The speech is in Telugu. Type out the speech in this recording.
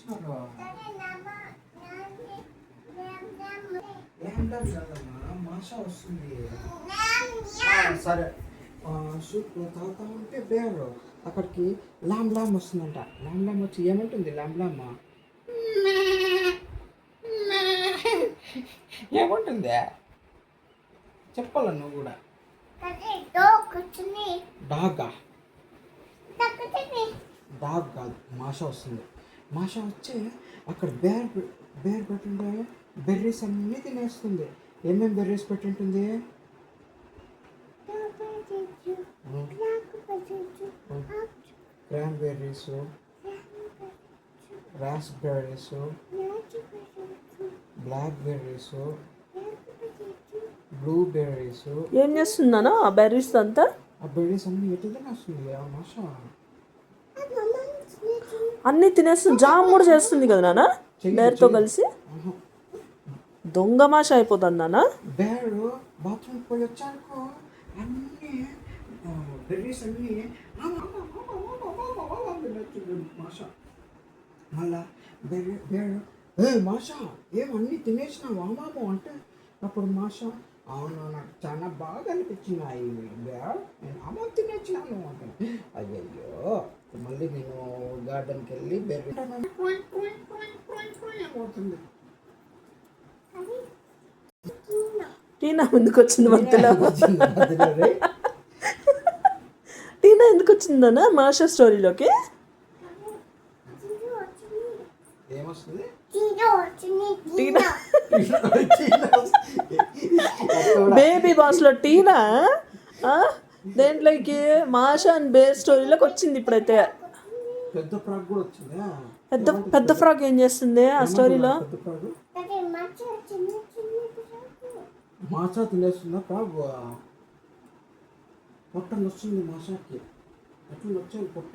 వచ్చినారు. ల్యామ్ కదమ్మా, మాషా వస్తుంది. సరే సూప్ తాగుతా ఉంటే బేరు అక్కడికి లామ్ లామ్ వస్తుందంట. లామ్ లామ్ వచ్చి ఏమంటుంది లామ్ లామ్? ఏమంటుంది చెప్పాల నువ్వు కూడా. డాగా? డాగ్ కాదు, మాషా వస్తుంది. మాషా వచ్చి అక్కడ బేర్ పెట్టుంటే బెర్రీస్ అన్నీ తినేస్తుంది. ఏమేమి బెర్రీస్ పెట్టుంటుంది? Cranberries, raspberries, blackberries, blueberries. ఏం చేస్తుందనా ఆ బెర్రీస్ అంతా? ఆ బెర్రీస్ అన్నీ ఎటు తినేస్తుంది ఆ మాషా. అన్నీ తినేస్తుంది. జామ్ కూడా చేస్తుంది కదా నాన్న బేర్తో కలిసి. దొంగ మాష అయిపోతుంది నాన్న. బేరు బాత్రూమ్కి పోయి వచ్చానుకో అన్నీ బెర్రీస్ అన్నీ మాషా. మళ్ళా బేరు మాషా ఏమన్నీ తినేసినావు అమ్మాము అంటే అప్పుడు మాషా అవును నాకు చాలా బాగా అనిపించినాయి బేర్, నేను అమ్మ తినేసినాను అంటే అయ్యయ్యో. మళ్ళీ నేను గార్డెన్కి వెళ్ళి బెర్రీ పోతుంది. టీనా ఎందుకు వచ్చింది మధ్యలో? టీనా ఎందుకు వచ్చిందన్నా మాషా స్టోరీలోకి? ఏమొస్తుంది? టీనా బేబీ బాస్లో టీనా దేంట్లోకి మాషా అండ్ బేర్ స్టోరీలోకి వచ్చింది. ఇప్పుడైతే పెద్ద ఫ్రాక్ కూడా వచ్చింది. పెద్ద ఫ్రాక్ ఏం చేస్తుంది ఆ స్టోరీలో? మాషా తినేస్తుందా ఫ్రాక్? పొట్ట నొస్తుంది మాషాకి. ఎట్లా నొచ్చాను పొట్ట.